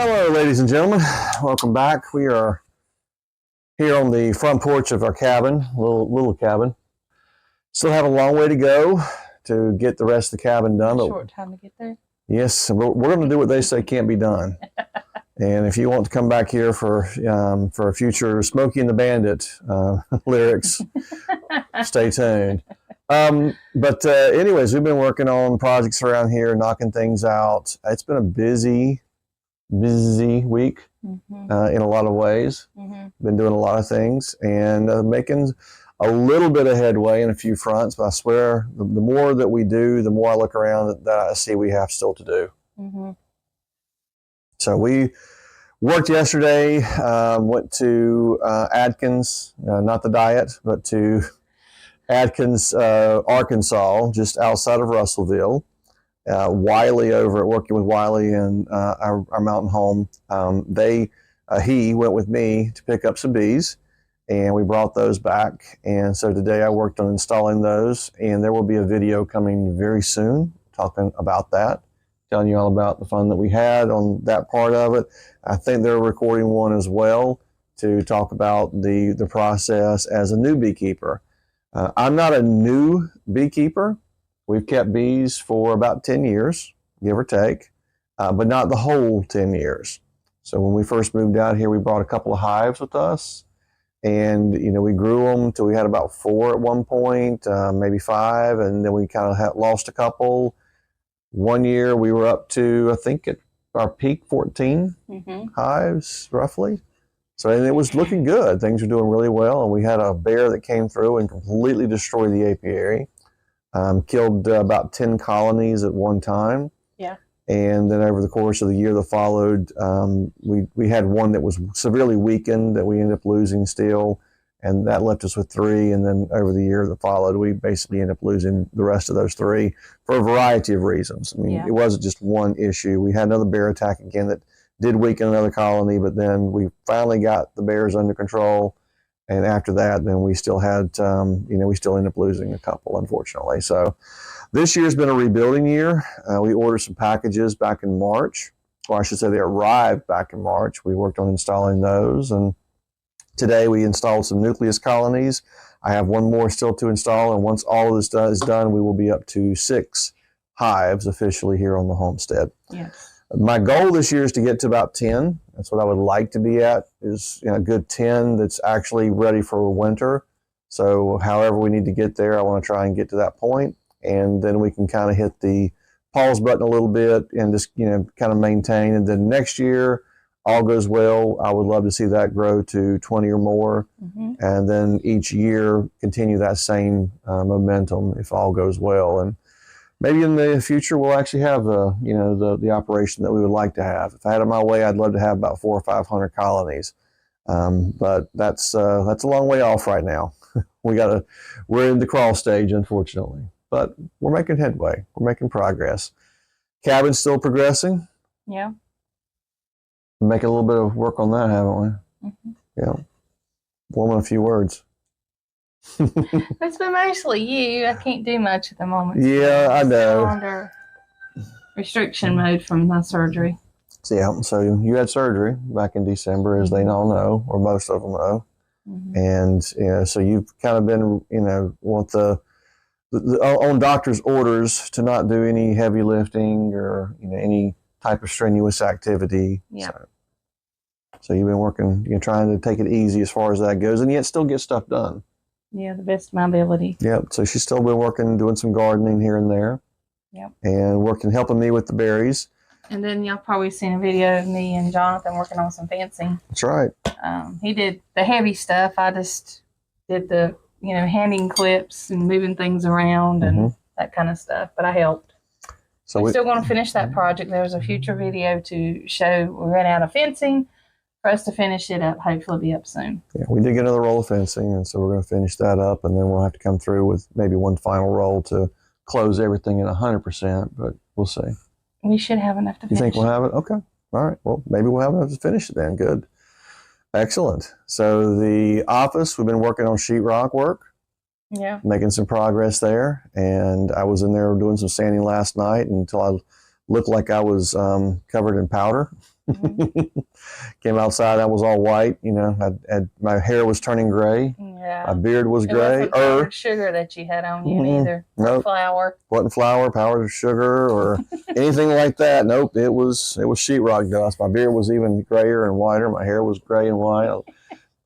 Hello, ladies and gentlemen. Welcome back. We are here on the front porch of our cabin, little cabin. Still have a long way to go to get the rest of the cabin done. Short time to get there. Yes, we're going to do what they say can't be done. And if you want to come back here for a future Smokey and the Bandit lyrics, stay tuned. Anyways, we've been working on projects around here, knocking things out. It's been a busy week in a lot of ways. Been doing a lot of things and making a little bit of headway in a few fronts, but I swear the more that we do, the more I look around that I see we have still to do. So we worked yesterday, went to Adkins, not the diet, but to Adkins, Arkansas, just outside of Russellville. Wiley over at working with Wiley and our mountain home. He went with me to pick up some bees, and we brought those back. And so today I worked on installing those, and there will be a video coming very soon talking about that, telling you all about the fun that we had on that part of it. I think they're recording one as well to talk about the process as a new beekeeper. I'm not a new beekeeper. We've kept bees for about 10 years, give or take, but not the whole 10 years. So when we first moved out here, we brought a couple of hives with us, and we grew them until we had about 4 at one point, maybe 5, and then we kind of lost a couple. One year we were up to, I think at our peak, 14 hives roughly. So and it was looking good. Things were doing really well, and we had a bear that came through and completely destroyed the apiary. Killed about 10 colonies at one time. Yeah. And then over the course of the year that followed, we had one that was severely weakened that we ended up losing still, and that left us with 3. And then over the year that followed, we basically ended up losing the rest of those 3 for a variety of reasons. I mean, It wasn't just one issue. We had another bear attack again that did weaken another colony, but then we finally got the bears under control. And after that, then we still had, we still ended up losing a couple, unfortunately. So this year's been a rebuilding year. We ordered some packages back in March. Or I should say they arrived back in March. We worked on installing those. And today we installed some nucleus colonies. I have one more still to install. And once all of this is done, we will be up to 6 hives officially here on the homestead. Yes. My goal this year is to get to about 10. That's what I would like to be at, is a good 10 that's actually ready for winter. So however we need to get there, I want to try and get to that point. And then we can kind of hit the pause button a little bit and just, kind of maintain. And then next year, all goes well, I would love to see that grow to 20 or more. And then each year continue that same momentum if all goes well. And maybe in the future we'll actually have the operation that we would like to have. If I had it my way, I'd love to have about 400 or 500 colonies, but that's a long way off right now. We're in the crawl stage, unfortunately, but we're making headway. We're making progress. Cabin's still progressing. Yeah. We're making a little bit of work on that, haven't we? Yeah. Woman, a few words. It's been mostly you. I can't do much at the moment. Yeah, I know. I'm under restriction mode from my surgery. So you had surgery back in December, as they all know, or most of them know. And so you've kind of been, want the on doctor's orders to not do any heavy lifting or any type of strenuous activity. Yeah. So you've been working, trying to take it easy as far as that goes, and yet still get stuff done. Yeah, the best of my ability. Yep. So she's still been working, doing some gardening here and there. Yep. And helping me with the berries. And then y'all probably seen a video of me and Jonathan working on some fencing. That's right. He did the heavy stuff. I just did the, hanging clips and moving things around and that kind of stuff. But I helped. So we're still going to finish that project. There's a future video to show we ran out of fencing. For us to finish it up, hopefully it'll be up soon. Yeah, we did get another roll of fencing, and so we're going to finish that up, and then we'll have to come through with maybe one final roll to close everything at 100%, but we'll see. We should have enough to finish. You think we'll have it? Okay. All right. Well, maybe we'll have enough to finish it then. Good. Excellent. So the office, we've been working on sheetrock work. Yeah. Making some progress there, and I was in there doing some sanding last night until I looked like I was covered in powder. Came outside, I was all white. You know, my hair was turning gray. Yeah. My beard was gray. It wasn't powdered sugar that you had on you either. Nope. Flour. Wasn't flour, powdered sugar, or anything like that. Nope. It was sheetrock dust. My beard was even grayer and whiter. My hair was gray and white.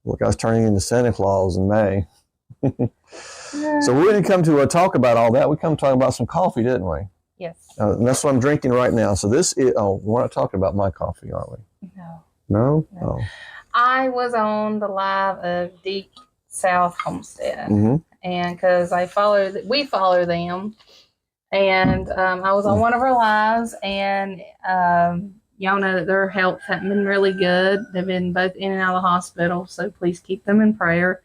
Look, I was turning into Santa Claus in May. So we didn't come to talk about all that. We come to talk about some coffee, didn't we? Yes. And that's what I'm drinking right now. So this is, we're not talking about my coffee, are we? No. No? No. Oh. I was on the live of Deep South Homestead. And because we follow them. And I was on one of her lives, and y'all know that their health hasn't been really good. They've been both in and out of the hospital, so please keep them in prayer.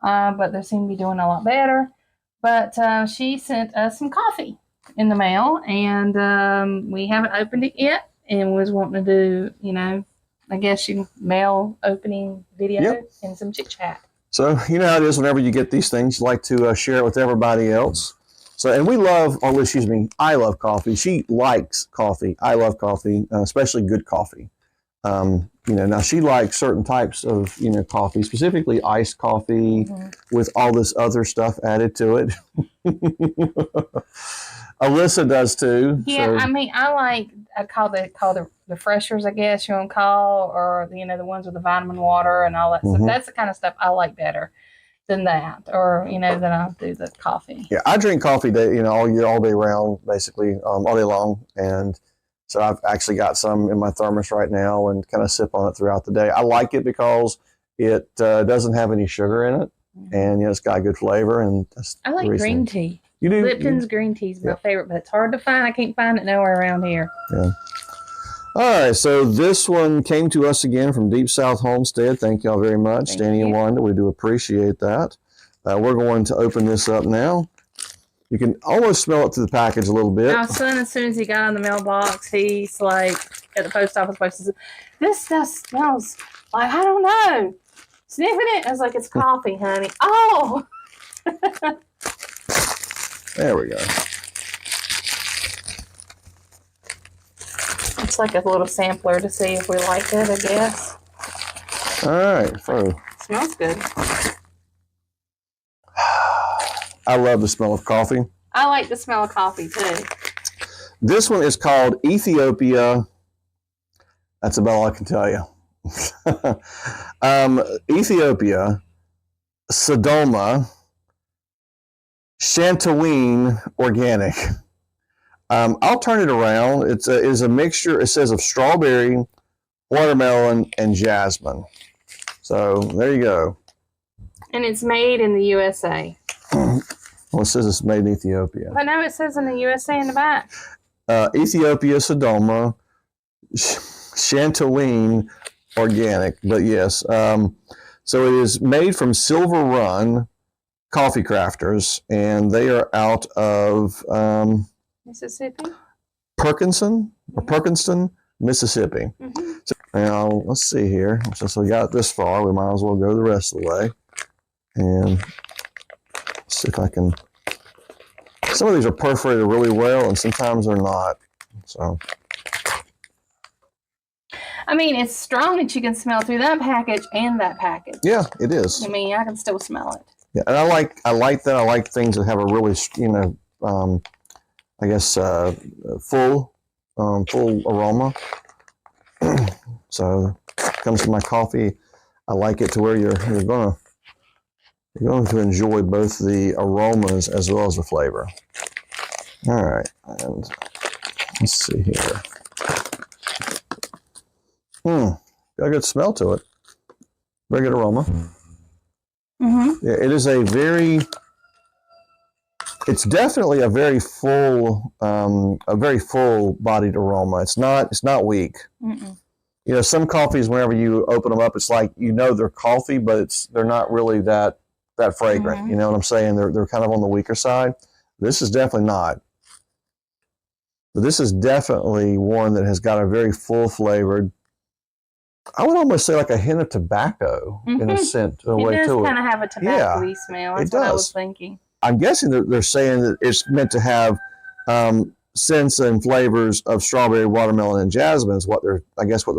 But they seem to be doing a lot better. But she sent us some coffee in the mail, and we haven't opened it yet, and was wanting to do, you know, I guess you mail opening video and some chit chat. So you know how it is whenever you get these things, you like to share it with everybody else. So, and we love, or excuse me, I love coffee. She likes coffee. I love coffee, especially good coffee. You know, now she likes certain types of, you know, coffee, specifically iced coffee with all this other stuff added to it. Alyssa does too. Yeah, so. I mean, I call the refreshers, I guess you want to call, or, you know, the ones with the vitamin water and all that stuff. That's the kind of stuff I like better than that, or, you know, than I'll do the coffee. Yeah, I drink coffee you know, all day round, basically, all day long. And so I've actually got some in my thermos right now and kind of sip on it throughout the day. I like it because it doesn't have any sugar in it, and, you know, it's got good flavor. And I like green tea. You do? Lipton's green tea is my favorite, but it's hard to find. I can't find it nowhere around here. Yeah. All right, so this one came to us again from Deep South Homestead. Thank y'all very much, Danny and Wanda. We do appreciate that. We're going to open this up now. You can almost smell it through the package a little bit. My son, as soon as he got on the mailbox, he's like, at the post office, this stuff smells like, I don't know. Sniffing it, I was like, it's coffee, honey. Oh! There we go. It's like a little sampler to see if we like it, I guess. All right, so. Smells good. I love the smell of coffee. I like the smell of coffee too. This one is called Ethiopia. That's about all I can tell you. Ethiopia, Sodoma, Chantaween Organic. I'll turn it around. It is a mixture, it says, of strawberry, watermelon, and jasmine. So there you go. And it's made in the USA. Well, it says it's made in Ethiopia. I know it says in the USA in the back. Ethiopia, Sodoma, Chantaween Organic. But yes, so it is made from Silver Run Coffee Crafters, and they are out of Mississippi? Perkinston, Mississippi. So now, let's see here. Since we got this far, we might as well go the rest of the way. And see if I can. Some of these are perforated really well, and sometimes they're not. So, I mean, it's strong that you can smell through that package and that package. Yeah, it is. I mean, I can still smell it. Yeah, and I like that. I like things that have a really, you know, I guess full aroma. So, when it comes to my coffee, I like it to where you're going to enjoy both the aromas as well as the flavor. All right, and let's see here. Got a good smell to it. Very good aroma. Yeah, it is it's definitely a very full bodied aroma. It's not weak. You know, some coffees, whenever you open them up, it's like, you know, they're coffee, but they're not really that fragrant. You know what I'm saying? They're kind of on the weaker side. This is definitely not. But this is definitely one that has got a very full flavored, I would almost say like a hint of tobacco in a scent. It does kind of have a tobacco-y smell. That's what I was thinking. I'm guessing they're saying that it's meant to have scents and flavors of strawberry, watermelon, and jasmine is what they're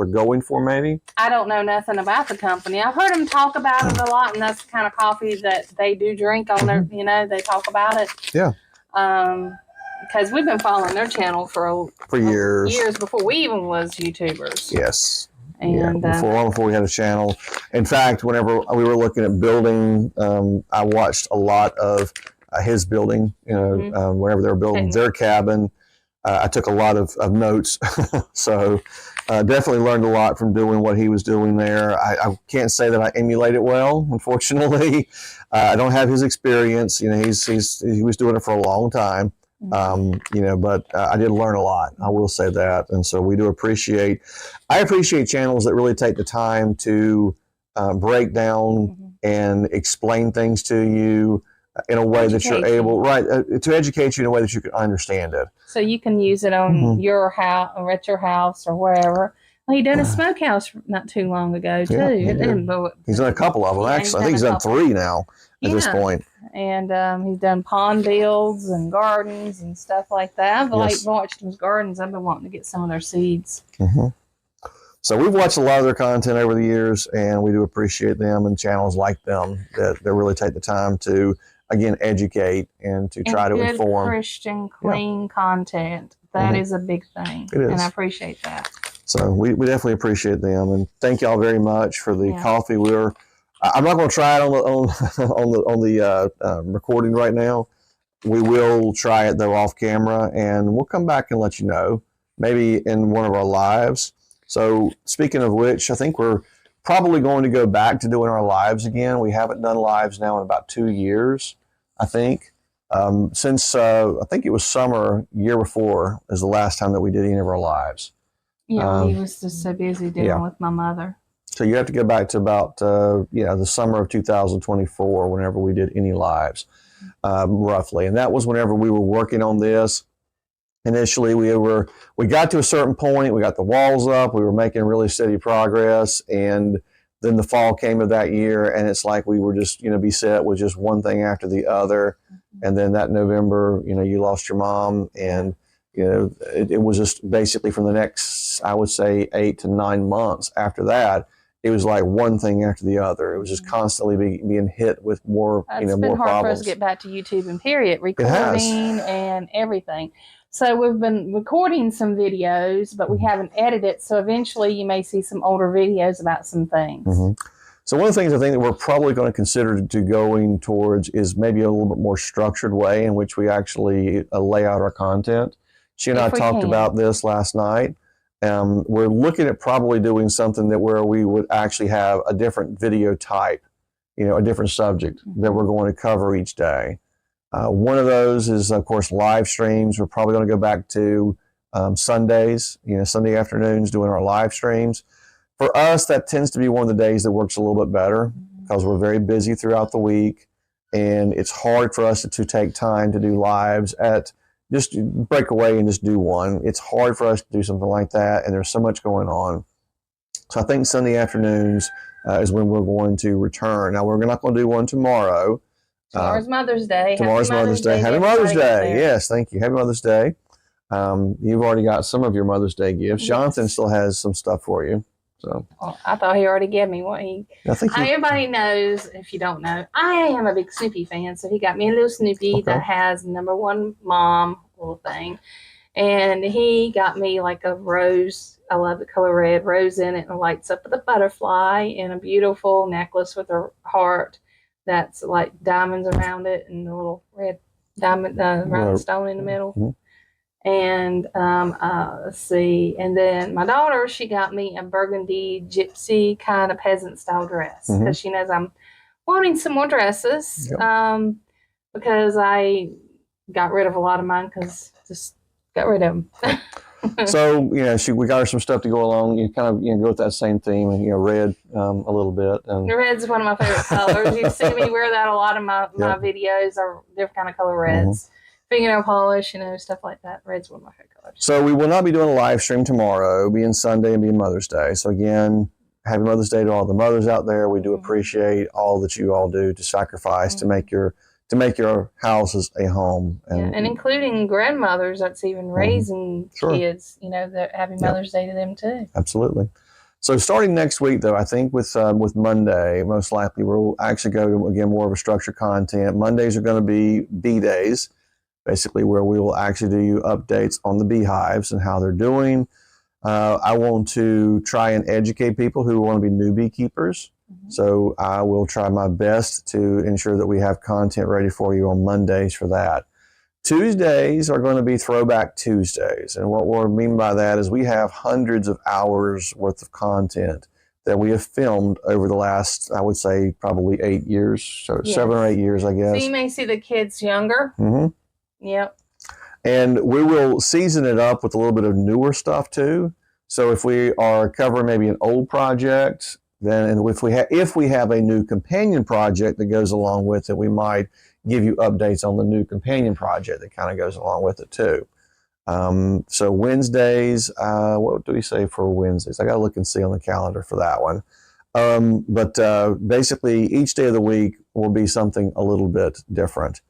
going for, maybe. I don't know nothing about the company. I've heard them talk about it a lot, and that's the kind of coffee that they do drink on their, they talk about it. Yeah. Because we've been following their channel for years before we even was YouTubers. Yes. And before we had a channel. In fact, whenever we were looking at building, I watched a lot of his building. Whenever they were building their cabin, I took a lot of notes. So definitely learned a lot from doing what he was doing there. I can't say that I emulate it well, unfortunately. I don't have his experience. He was doing it for a long time. But I did learn a lot. I will say that. And so we do appreciate channels that really take the time to break down and explain things to you in a way that you're able, to educate you in a way that you can understand it. So you can use it on your house or at your house or wherever. Well, he done a smokehouse not too long ago too. Yeah, he's done a couple of them actually. I think he's done 3 now at this point. And he's done pond builds and gardens and stuff like that. I've watched his gardens. I've been wanting to get some of their seeds. So we've watched a lot of their content over the years, and we do appreciate them and channels like them that really take the time to, again, educate and to try to inform. Christian, clean content. That is a big thing. It is. And I appreciate that. So we definitely appreciate them, and thank y'all very much for the coffee. I'm not going to try it on the recording right now. We will try it though off camera, and we'll come back and let you know, maybe in one of our lives. So speaking of which, I think we're probably going to go back to doing our lives again. We haven't done lives now in about 2 years, I think. Since I think it was summer year before is the last time that we did any of our lives. Yeah, he was just so busy dealing with my mother. So you have to go back to about the summer of 2024 whenever we did any lives, roughly. And that was whenever we were working on this. Initially, we got to a certain point. We got the walls up. We were making really steady progress. And then the fall came of that year, and it's like we were just, beset with just one thing after the other. And then that November, you lost your mom, and it was just basically from the next, I would say, 8 to 9 months after that. It was like one thing after the other. It was just constantly being hit with more, more problems. It's been hard for us to get back to YouTube and period, recording and everything. So we've been recording some videos, but we haven't edited. So eventually you may see some older videos about some things. So one of the things I think that we're probably going to consider to going towards is maybe a little bit more structured way in which we actually lay out our content. She and I talked about this last night. We're looking at probably doing something where we would actually have a different video type, a different subject that we're going to cover each day. One of those is, of course, live streams. We're probably going to go back to Sundays, Sunday afternoons doing our live streams. For us, that tends to be one of the days that works a little bit better because we're very busy throughout the week, and it's hard for us to take time to do lives just break away and just do one. It's hard for us to do something like that, and there's so much going on. So I think Sunday afternoons is when we're going to return. Now, we're not going to do one tomorrow. Tomorrow's Mother's Day. Tomorrow's Mother's Day. Happy Mother's Day. Yes, thank you. Happy Mother's Day. You've already got some of your Mother's Day gifts. Yes. Jonathan still has some stuff for you. So I thought he already gave me what everybody knows. If you don't know, I am a big Snoopy fan, so he got me a little Snoopy that has #1 mom little thing, and he got me like a rose. I love the color red, rose in it, and lights up with a butterfly and a beautiful necklace with a heart that's like diamonds around it and a little red diamond rhinestone in the middle. And let's see, and then my daughter, she got me a burgundy gypsy kind of peasant style dress because she knows I'm wanting some more dresses because I got rid of a lot of mine because just got rid of them. So we got her some stuff to go along. You kind of go with that same theme, and red a little bit. And red's one of my favorite colors. You see me wear that a lot of my videos are different kind of color reds. Fingernail polish, stuff like that. Red's one of my favorite colors. So we will not be doing a live stream tomorrow, being Sunday and being Mother's Day. So again, happy Mother's Day to all the mothers out there. We do appreciate all that you all do to sacrifice to make your to make your houses a home. And including grandmothers that's even raising kids, you know, they're having Mother's Day to them too. Absolutely. So starting next week, though, I think with Monday, most likely we'll actually go to, again, more of a structured content. Mondays are going to be bee days, basically where we will actually do updates on the beehives and how they're doing. I want to try and educate people who want to be new beekeepers. So I will try my best to ensure that we have content ready for you on Mondays for that. Tuesdays are going to be Throwback Tuesdays. And what we mean by that is we have hundreds of hours worth of content that we have filmed over the last, I would say, probably 8 years, so 7 or 8 years, I guess. So you may see the kids younger. Yep. And we will season it up with a little bit of newer stuff too. So if we are covering maybe an old project, then if we have a new companion project that goes along with it, we might give you updates on the new companion project that kind of goes along with it too. So Wednesdays, what do we say for Wednesdays? I got to look and see on the calendar for that one. But basically each day of the week will be something a little bit different,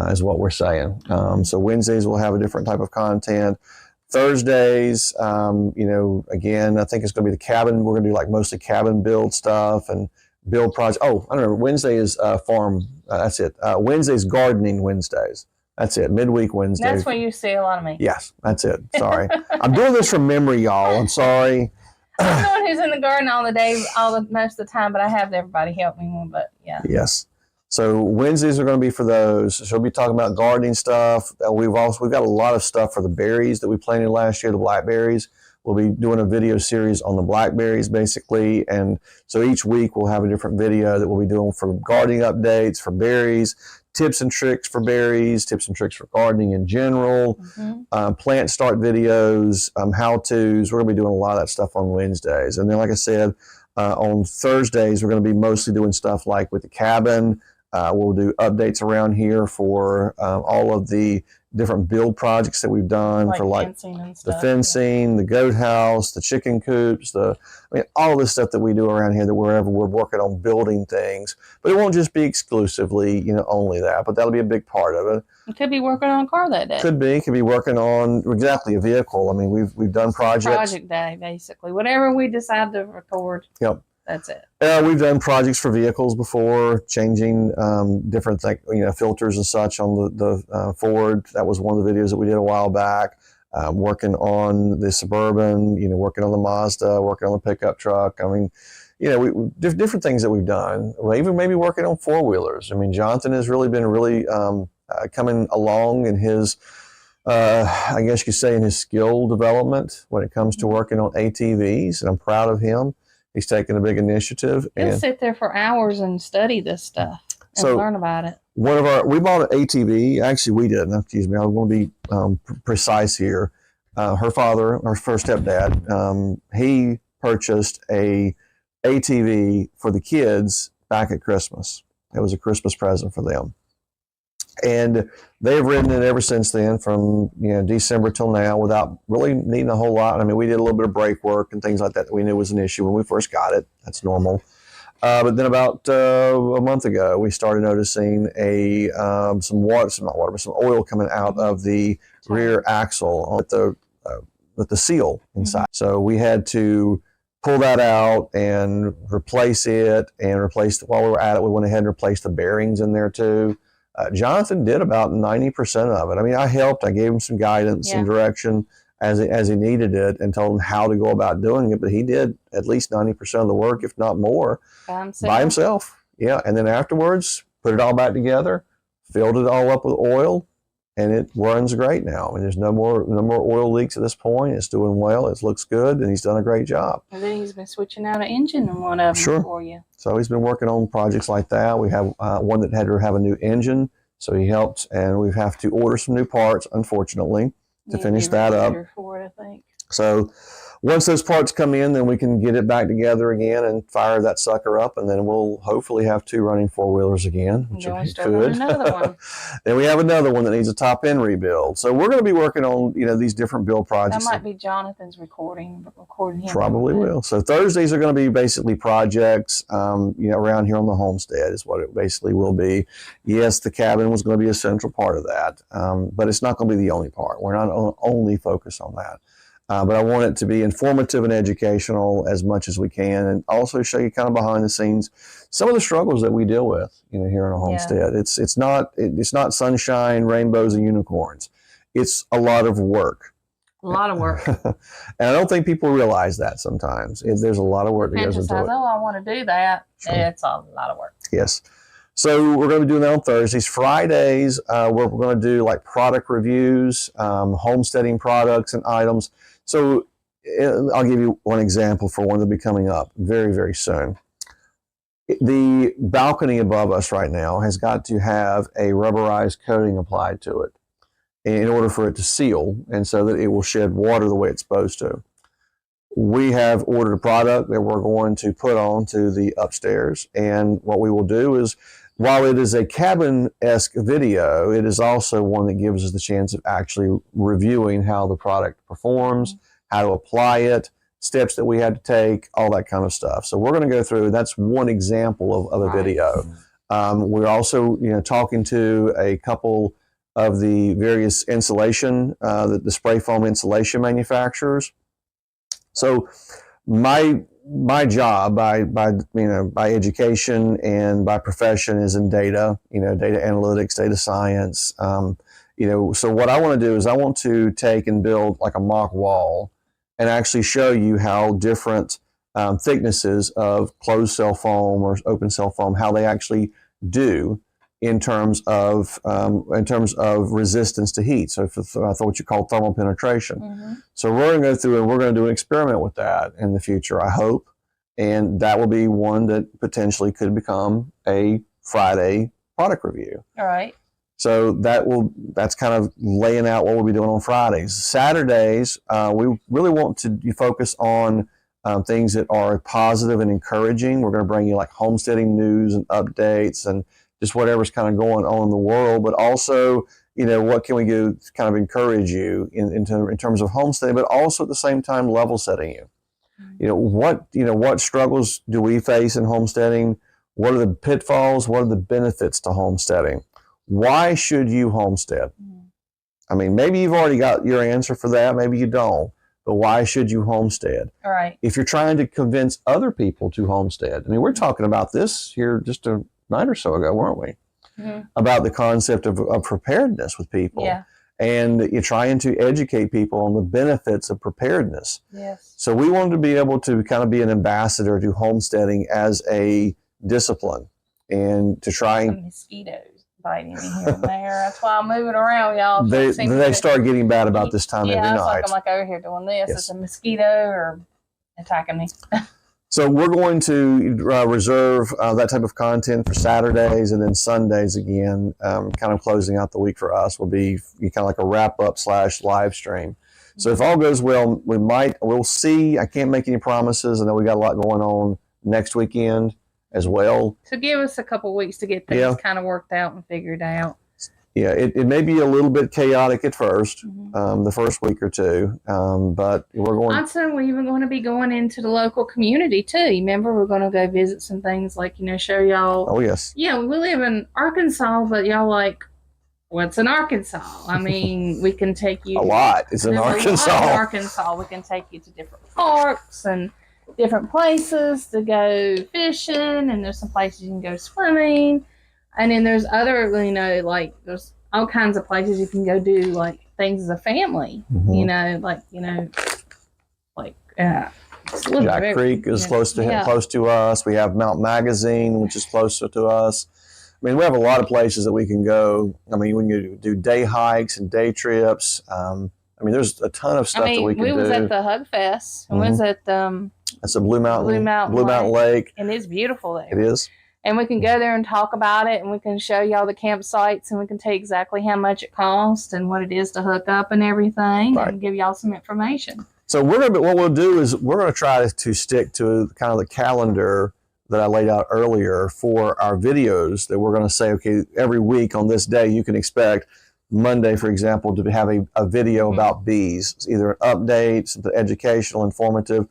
is what we're saying. So Wednesdays we'll have a different type of content. Thursdays, you know, again, I think it's going to be the cabin. We're going to do like mostly cabin build stuff and build projects. Oh, I don't know. Wednesday is farm. That's it. Wednesday's gardening Wednesdays. That's it. Midweek Wednesdays. That's where you see a lot of me. Yes, that's it. Sorry. I'm doing this from memory, y'all. I'm sorry. I'm the one who's in the garden all the day, most of the time, but I have everybody help me. But yeah. Yes. So Wednesdays are going to be for those. So we'll be talking about gardening stuff. We've got a lot of stuff for the berries that we planted last year, the blackberries. We'll be doing a video series on the blackberries, basically. And so each week we'll have a different video that we'll be doing for gardening updates, for berries, tips and tricks for berries, tips and tricks for gardening in general, plant start videos, how-tos. We're going to be doing a lot of that stuff on Wednesdays. And then, like I said, on Thursdays, we're going to be mostly doing stuff like with the cabin. We'll do updates around here for all of the different build projects that we've done, like for like the fencing, the goat house, the chicken coops, all this stuff that we do around here, that wherever we're working on building things. But it won't just be exclusively, you know, only that, but that'll be a big part of it. You could be working on a car that day. Could be working on exactly a vehicle. I mean, we've done projects. Project day, basically. Whatever we decide to record. Yep. That's it. We've done projects for vehicles before, changing different filters and such on the Ford. That was one of the videos that we did a while back. Working on the Suburban, you know, working on the Mazda, working on the pickup truck. I mean, you know, different things that we've done. Even maybe working on four-wheelers. I mean, Jonathan has really been coming along in his, I guess you could say, in his skill development when it comes to working on ATVs, and I'm proud of him. He's taken a big initiative. He'll sit there for hours and study this stuff and learn about it. We bought an ATV. Actually, we didn't. Excuse me. I want to be precise here. Her father, her first stepdad, he purchased a ATV for the kids back at Christmas. It was a Christmas present for them. And they've ridden it ever since then, from December till now, without really needing a whole lot. I mean, we did a little bit of brake work and things like that we knew was an issue when we first got it. That's normal. But then about a month ago, we started noticing some oil coming out of the rear axle with the seal inside. So we had to pull that out and replace it, and while we were at it, we went ahead and replaced the bearings in there too. Jonathan did about 90% of it. I mean, I helped. I gave him some guidance and direction as he needed it, and told him how to go about doing it. But he did at least 90% of the work, if not more, by himself. Yeah, and then afterwards, put it all back together, filled it all up with oil, and it runs great now. I mean, there's no more oil leaks at this point. It's doing well. It looks good, and he's done a great job. And then he's been switching out an engine in one of them for you. So he's been working on projects like that. We have one that had to have a new engine, so he helped, and we have to order some new parts, unfortunately, to finish that up. For it, I think. So once those parts come in, then we can get it back together again and fire that sucker up, and then we'll hopefully have 2 running 4-wheelers again, which would be good. Another one. Then we have another one that needs a top end rebuild. So we're going to be working on these different build projects. That might be Jonathan's recording him. Probably will. So Thursdays are going to be basically projects, around here on the homestead is what it basically will be. Yes, the cabin was going to be a central part of that, but it's not going to be the only part. We're not only focused on that. But I want it to be informative and educational as much as we can, and also show you kind of behind the scenes some of the struggles that we deal with, here in a homestead. Yeah. It's not sunshine, rainbows, and unicorns. It's a lot of work. A lot of work. And I don't think people realize that sometimes. There's a lot of work that goes into it. Oh, I want to do that. Sure. It's a lot of work. Yes. So we're going to be doing that on Thursdays. Fridays, we're going to do like product reviews, homesteading products and items. So I'll give you one example for one that'll be coming up very, very soon. The balcony above us right now has got to have a rubberized coating applied to it in order for it to seal, and so that it will shed water the way it's supposed to. We have ordered a product that we're going to put onto the upstairs, and what we will do is, while it is a cabin-esque video, it is also one that gives us the chance of actually reviewing how the product performs, how to apply it, steps that we had to take, all that kind of stuff. So we're going to go through, that's one example of a video. We're also talking to a couple of the various insulation, the spray foam insulation manufacturers. So my job by education and by profession is in data, data analytics, data science. So what I want to do is I want to take and build like a mock wall and actually show you how different thicknesses of closed cell foam or open cell foam, how they actually do in terms of resistance to heat. So for what you call thermal penetration. So we're going to go through and we're going to do an experiment with that in the future, I hope. And that will be one that potentially could become a Friday product review. All right. So that's kind of laying out what we'll be doing on Fridays. Saturdays, we really want to focus on things that are positive and encouraging. We're going to bring you like homesteading news and updates and just whatever's kind of going on in the world, but also, what can we do to kind of encourage you in terms of homesteading, but also at the same time level setting you. What struggles do we face in homesteading? What are the pitfalls? What are the benefits to homesteading? Why should you homestead? I mean, maybe you've already got your answer for that. Maybe you don't. But why should you homestead? All right. If you're trying to convince other people to homestead, I mean, we're talking about this here just a night or so ago, weren't we? About the concept of preparedness with people. Yeah. And you're trying to educate people on the benefits of preparedness. Yes. So we wanted to be able to kind of be an ambassador to homesteading as a discipline and to try and... Mosquitoes biting me here and there. That's why I'm moving around, y'all. They start getting bad about this time every night. I'm like over here doing this. Yes. It's a mosquito or attacking me. So we're going to reserve that type of content for Saturdays, and then Sundays again, kind of closing out the week for us will be kind of like a wrap-up / live stream. So if all goes well, we'll see. I can't make any promises. I know we got a lot going on next weekend as well. So give us a couple weeks to get things kind of worked out and figured out. Yeah, it may be a little bit chaotic at first, the first week or two, but we're going. Also, we're even going to be going into the local community too. Remember, we're going to go visit some things like, show y'all. Oh, yes. Yeah, we live in Arkansas, but y'all like, what's in Arkansas? I mean, we can take you. A lot is in Arkansas. A lot in Arkansas. We can take you to different parks and different places to go fishing, and there's some places you can go swimming. And then there's other, like there's all kinds of places you can go do like things as a family, Jack Creek is close to us. We have Mount Magazine, which is closer to us. I mean, we have a lot of places that we can go. I mean, we can do day hikes and day trips. I mean, there's a ton of stuff that we can do. We was at the Hug Fest. We was at that's a Blue Mountain Lake. And it's beautiful there. It is. And we can go there and talk about it, and we can show y'all the campsites, and we can tell you exactly how much it costs and what it is to hook up and everything, and give y'all some information. So what we'll do is we're going to try to stick to kind of the calendar that I laid out earlier for our videos, that we're going to say, okay, every week on this day, you can expect Monday, for example, to have a video about bees. It's either an update, something educational, informative,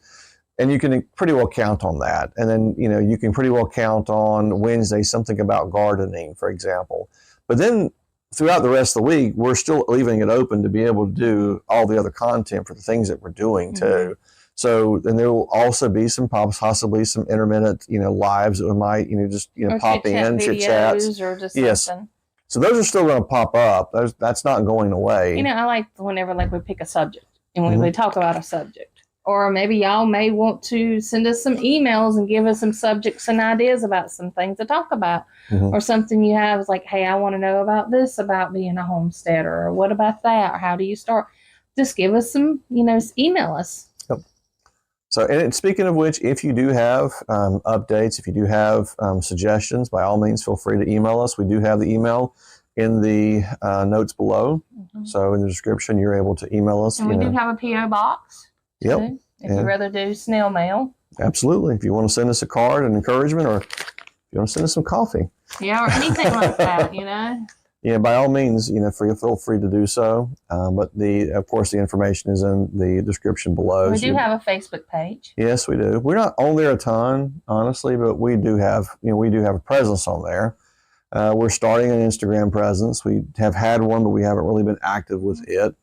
and you can pretty well count on that. And then, you can pretty well count on Wednesday, something about gardening, for example. But then throughout the rest of the week, we're still leaving it open to be able to do all the other content for the things that we're doing too. So then there will also be possibly some intermittent, lives that we might, just, pop in, chit chats. Or just something. So those are still going to pop up. That's not going away. I like whenever we pick a subject and we talk about a subject. Or maybe y'all may want to send us some emails and give us some subjects and ideas about some things to talk about. Or something you have is like, hey, I want to know about this, about being a homesteader, or what about that, or how do you start? Just give us some, email us. Yep. So, and speaking of which, if you do have updates, if you do have suggestions, by all means, feel free to email us. We do have the email in the notes below. So in the description, you're able to email us. And we do have a P.O. box. Yep. If you'd rather do snail mail. Absolutely. If you want to send us a card and encouragement, or if you want to send us some coffee. Yeah, or anything like that, Yeah, by all means, feel free to do so. But of course, the information is in the description below. We do have a Facebook page. Yes, we do. We're not on there a ton, honestly, but we do have, a presence on there. We're starting an Instagram presence. We have had one, but we haven't really been active with it.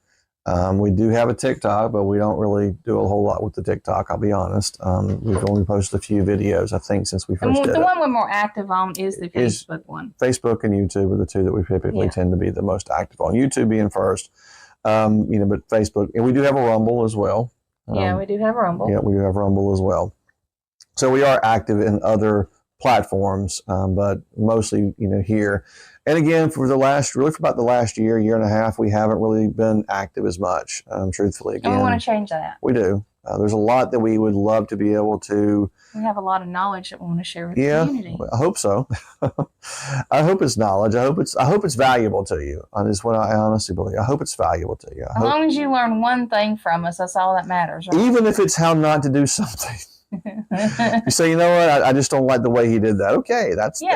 We do have a TikTok, but we don't really do a whole lot with the TikTok, I'll be honest. We've only posted a few videos, I think, since we first did it. The one we're more active on is the Facebook one. Facebook and YouTube are the two that we typically tend to be the most active on. YouTube being first, but Facebook. And we do have a Rumble as well. Yeah, we do have a Rumble. Yeah, we do have Rumble as well. So we are active in other platforms, but mostly, here. And again, for about the last year and a half, we haven't really been active as much, truthfully. Again, and we want to change that. We do. There's a lot that we would love to be able to. We have a lot of knowledge that we want to share with the community. I hope so. I hope it's knowledge. I hope it's valuable to you. That's what I honestly believe. I hope it's valuable to you. As long as you learn one thing from us, that's all that matters. Right? Even if it's how not to do something. You say, you know what? I just don't like the way he did that. Okay,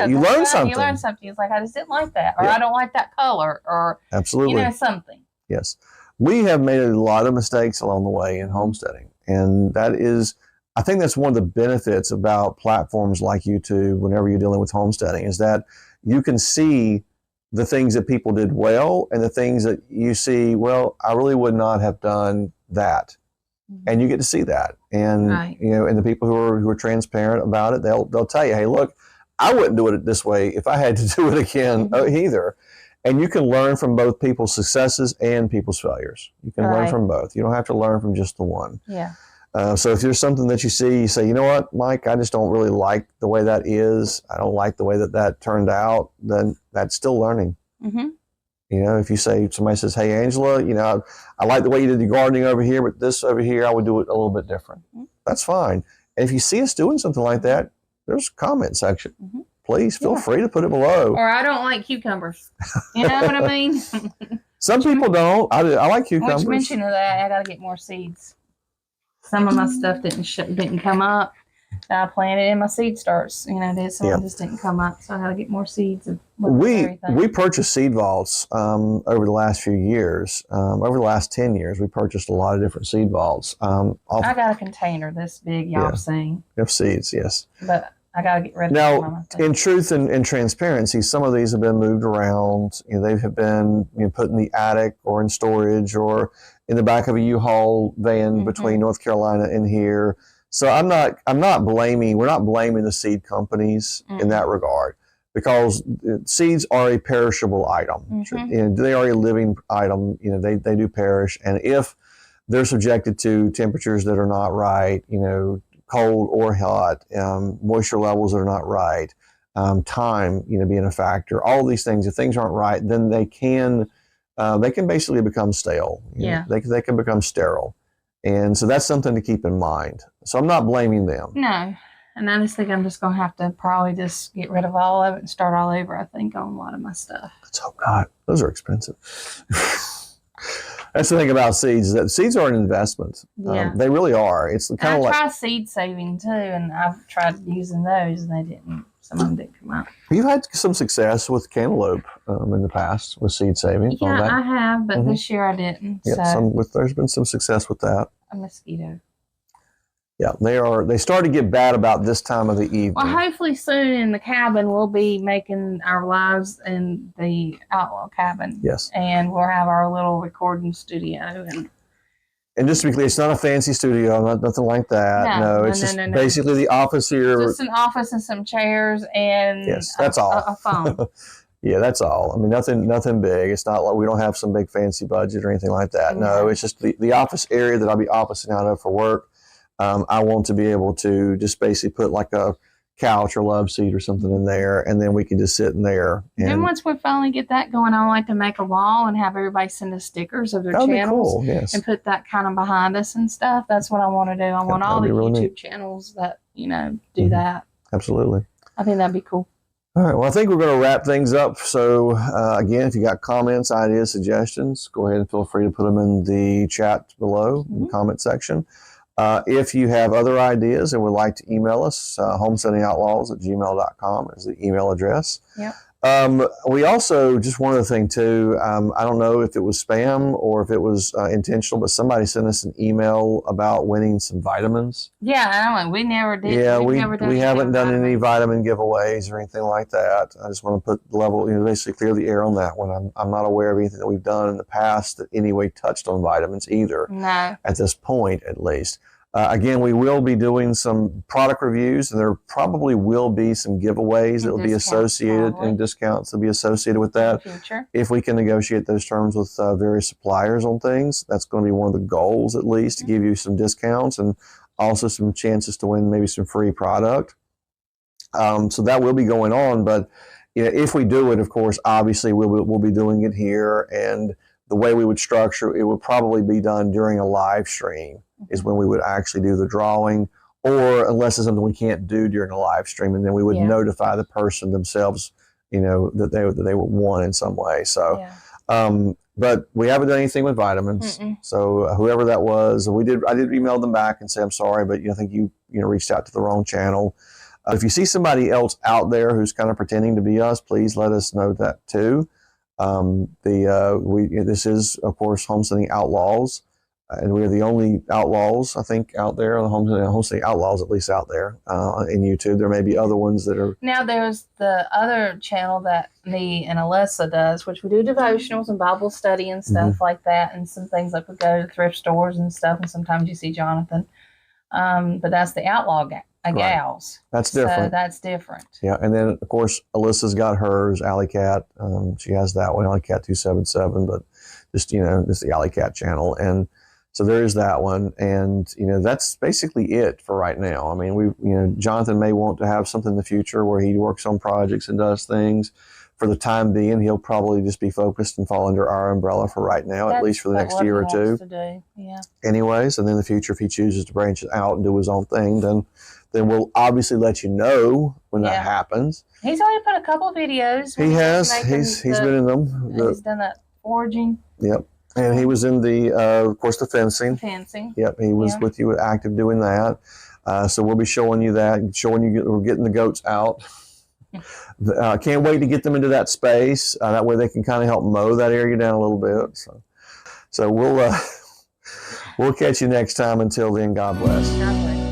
you learn something. You learn something. It's like, I just didn't like that, or I don't like that color, or absolutely, something. Yes, we have made a lot of mistakes along the way in homesteading, and I think that's one of the benefits about platforms like YouTube. Whenever you're dealing with homesteading, is that you can see the things that people did well, and the things that you see, well, I really would not have done that. And you get to see that, and and the people who are transparent about it, they'll tell you, hey, look, I wouldn't do it this way if I had to do it again either. And you can learn from both people's successes and people's failures. You can learn from both. You don't have to learn from just the one. Yeah. So if there's something that you see, you say, you know what, Mike, I just don't really like the way that is. I don't like the way that turned out. Then that's still learning. If you somebody says, hey, Angela, I like the way you did the gardening over here, but this over here, I would do it a little bit different. That's fine. And if you see us doing something like that, there's a comment section. Please feel free to put it below. Or I don't like cucumbers. You know what I mean? Some people don't. I like cucumbers. Which mention of that, I got to get more seeds. Some of my stuff didn't come up. I planted in my seed starts. Just didn't come up, so I had to get more seeds. We purchased seed vaults over the last few years. Over the last 10 years, we purchased a lot of different seed vaults. I got a container this big, y'all saying. Of seeds, yes. But I got to get rid of them. Now, in truth and transparency, some of these have been moved around. They have been put in the attic or in storage or in the back of a U-Haul van between North Carolina and here. So we're not blaming the seed companies in that regard, because seeds are a perishable item. They are a living item. They do perish. And if they're subjected to temperatures that are not right, cold or hot, moisture levels that are not right, time, being a factor, all these things, if things aren't right, then they can basically become stale. They can become sterile. And so that's something to keep in mind. So I'm not blaming them. No. And I just think I'm just going to have to probably just get rid of all of it and start all over, I think, on a lot of my stuff. Oh, God. Those are expensive. That's the thing about seeds, is that seeds are an investment. Yeah. They really are. It's kind of like... I tried seed saving too, and I've tried using those, and some of them didn't come out. You've had some success with cantaloupe in the past with seed saving. Yeah, I have, but this year I didn't. Yeah, so. There's been some success with that. A mosquito. Yeah, they start to get bad about this time of the evening. Well, hopefully soon in the cabin we'll be making our lives in the Outlaw cabin. Yes. And we'll have our little recording studio. And just to be clear, it's not a fancy studio, nothing like that. No, it's just basically the office here. Just an office and some chairs and that's all. A phone. Yeah, that's all. I mean, nothing big. It's not like we don't have some big fancy budget or anything like that. No, it's just the office area that I'll be officing out of for work. I want to be able to just basically put like a couch or love seat or something in there, and then we can just sit in there. And then once we finally get that going, I like to make a wall and have everybody send us stickers of their channels, cool, yes. And put that kind of behind us and stuff. That's what I want to do. I want all the YouTube channels that do that. Absolutely. I think that'd be cool. All right. Well, I think we're going to wrap things up. So again, if you got comments, ideas, suggestions, go ahead and feel free to put them in the chat below in the comment section. If you have other ideas and would like to email us, homesteadingoutlaws@gmail.com is the email address. Yep. We also, just one other thing too, I don't know if it was spam or if it was intentional, but somebody sent us an email about winning some vitamins. Yeah, we never did. Yeah, we haven't done any vitamin giveaways or anything like that. I just want to put the level, basically clear the air on that one. I'm not aware of anything that we've done in the past that anyway touched on vitamins either. No. At this point, at least. Again, we will be doing some product reviews, and there probably will be some giveaways that will be associated and discounts that will be associated with that. If we can negotiate those terms with various suppliers on things, that's going to be one of the goals, at least, to give you some discounts and also some chances to win maybe some free product. So that will be going on, but if we do it, of course, obviously we'll be doing it here, and the way we would structure it would probably be done during a live stream. Is when we would actually do the drawing, or unless it's something we can't do during a live stream, and then we would notify the person themselves, that they were won in some way. So, but we haven't done anything with vitamins. So whoever that was, I did email them back and say, I'm sorry, but I think you reached out to the wrong channel. If you see somebody else out there who's kind of pretending to be us, please let us know that too. This is, of course, Homesteading Outlaws. And we're the only outlaws, I think, out there. The Homesteading Outlaws, at least out there in YouTube. There may be other ones that are... Now, there's the other channel that me and Alyssa does, which we do devotionals and Bible study and stuff like that, and some things like we go to thrift stores and stuff, and sometimes you see Jonathan. But that's the Outlaw Gals. That's different. So that's different. Yeah, and then, of course, Alyssa's got hers, Alley Cat. She has that one, Alley Cat 277, but just the Alley Cat channel. And so there is that one, and that's basically it for right now. I mean, Jonathan may want to have something in the future where he works on projects and does things. For the time being, he'll probably just be focused and fall under our umbrella for right now, at least for the next year or two. Yeah. Anyways, and then in the future, if he chooses to branch out and do his own thing, then we'll obviously let you know when that happens. He's already put a couple of videos. He has. He's been in them. He's done that foraging. Yep. And he was in of course, the fencing. Yep, he was with you active doing that. So we'll be showing you that, we're getting the goats out. Can't wait to get them into that space. That way they can kind of help mow that area down a little bit. So we'll catch you next time. Until then, God bless. God bless.